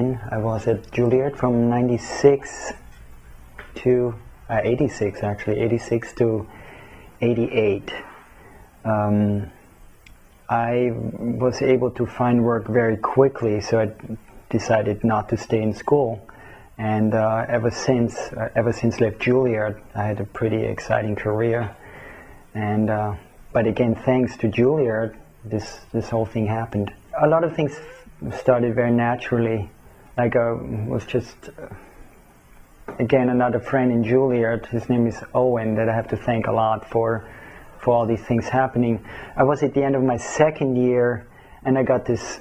freshman. I was at Juilliard from 96 to 86 actually, 86 to 88. I was able to find work very quickly, so I decided not to stay in school. And ever since left Juilliard, I had a pretty exciting career. And but again, thanks to Juilliard, this whole thing happened. A lot of things started very naturally. Like was just again another friend in Juilliard. His name is Owen, that I have to thank a lot for all these things happening. I was at the end of my second year, and I got this.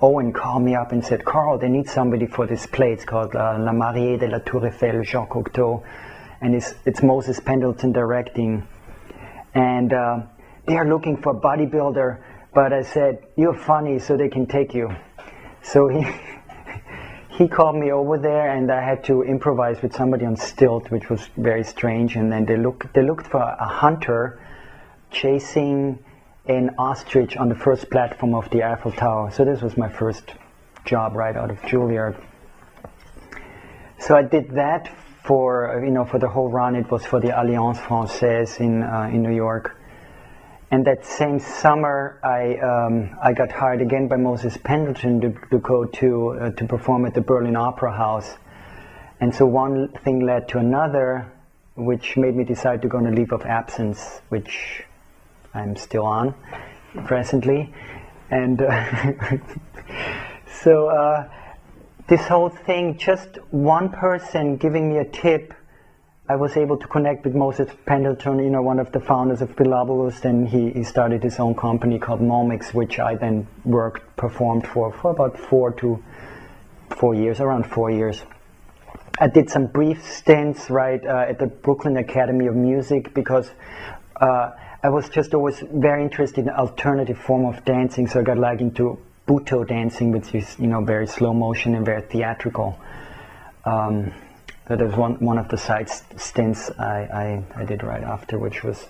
Owen called me up and said, "Karl, they need somebody for this play. It's called La Mariée de la Tour Eiffel, Jean Cocteau, and it's Moses Pendleton directing, and they are looking for a bodybuilder." But I said, "You're funny, so they can take you." So he called me over there, and I had to improvise with somebody on stilt, which was very strange. And then they looked for a hunter chasing an ostrich on the first platform of the Eiffel Tower. So this was my first job right out of Juilliard. So I did that for for the whole run. It was for the Alliance Française in New York. And that same summer, I got hired again by Moses Pendleton to go to perform at the Berlin Opera House. And so one thing led to another, which made me decide to go on a leave of absence, which I'm still on presently. And so this whole thing, just one person giving me a tip, I was able to connect with Moses Pendleton, one of the founders of Bilobulus. Then he started his own company called Momix, which I then performed for about 4 years, around 4 years. I did some brief stints at the Brooklyn Academy of Music, because I was just always very interested in alternative form of dancing, so I got into Butoh dancing, which is very slow motion and very theatrical. That was one of the side stints I did right after, which was,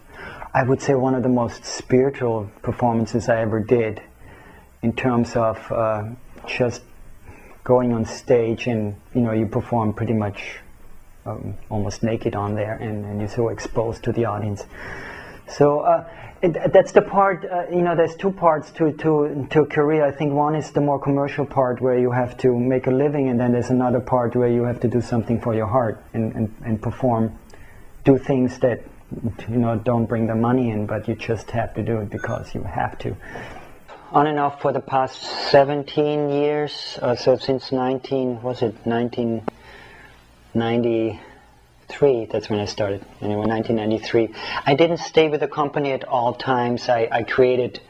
I would say, one of the most spiritual performances I ever did, in terms of just going on stage and you perform pretty much almost naked on there, and you're so exposed to the audience. So that's the part, there's two parts to a career. I think one is the more commercial part, where you have to make a living, and then there's another part where you have to do something for your heart and perform, do things that don't bring the money in, but you just have to do it because you have to. On and off for the past 17 years, so since 1993, that's when I started, anyway, 1993. I didn't stay with the company at all times. I created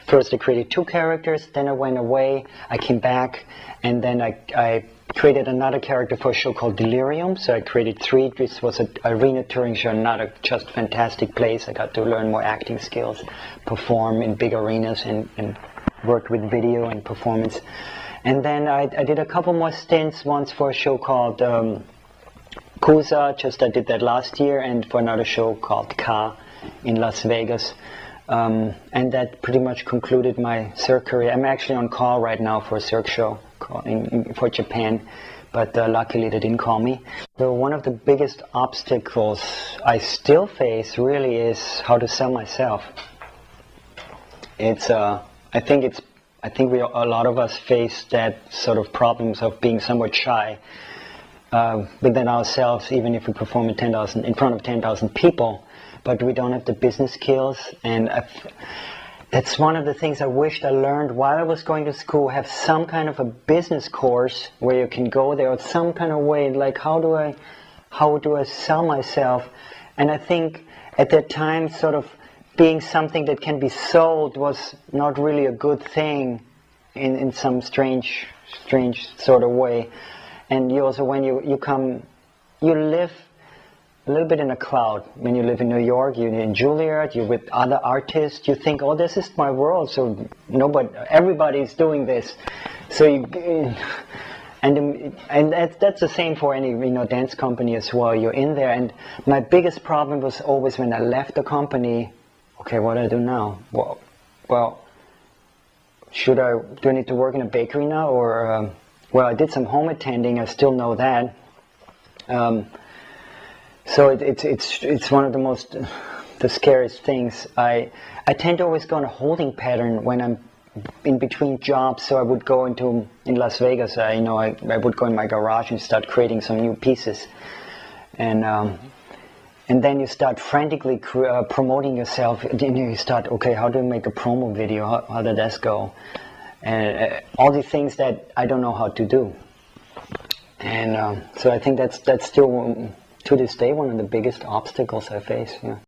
2 characters, then I went away, I came back, and then I created another character for a show called Delirium. So I created 3. This was an arena touring show, another just fantastic place. I got to learn more acting skills, perform in big arenas, and work with video and performance. And then I did a couple more stints, once for a show called Kusa, I did that last year, and for another show called Ka in Las Vegas. And that pretty much concluded my Cirque career. I'm actually on call right now for a Cirque show for Japan, but luckily they didn't call me. So one of the biggest obstacles I still face really is how to sell myself. It's I think a lot of us face that sort of problems of being somewhat shy within ourselves, even if we perform in front of 10,000 people, but we don't have the business skills. And that's one of the things I wished I learned while I was going to school. Have some kind of a business course where you can go there, or some kind of way, like how do I sell myself? And I think at that time, sort of being something that can be sold was not really a good thing in some strange sort of way. And you also, when you live a little bit in a cloud. When you live in New York, you're in Juilliard, you're with other artists, you think, oh, this is my world, so everybody's doing this. So and that's the same for any dance company as well. You're in there, and my biggest problem was always when I left the company. Okay, what do I do now? Well, do I need to work in a bakery now, or well, I did some home attending. I still know that. So it's one of the scariest things. I tend to always go in a holding pattern when I'm in between jobs. So I would go in Las Vegas. I would go in my garage and start creating some new pieces, and then you start frantically promoting yourself. And you start, okay, how do I make a promo video? How did this go? And all the things that I don't know how to do. And so I think that's still, to this day, one of the biggest obstacles I face. Yeah.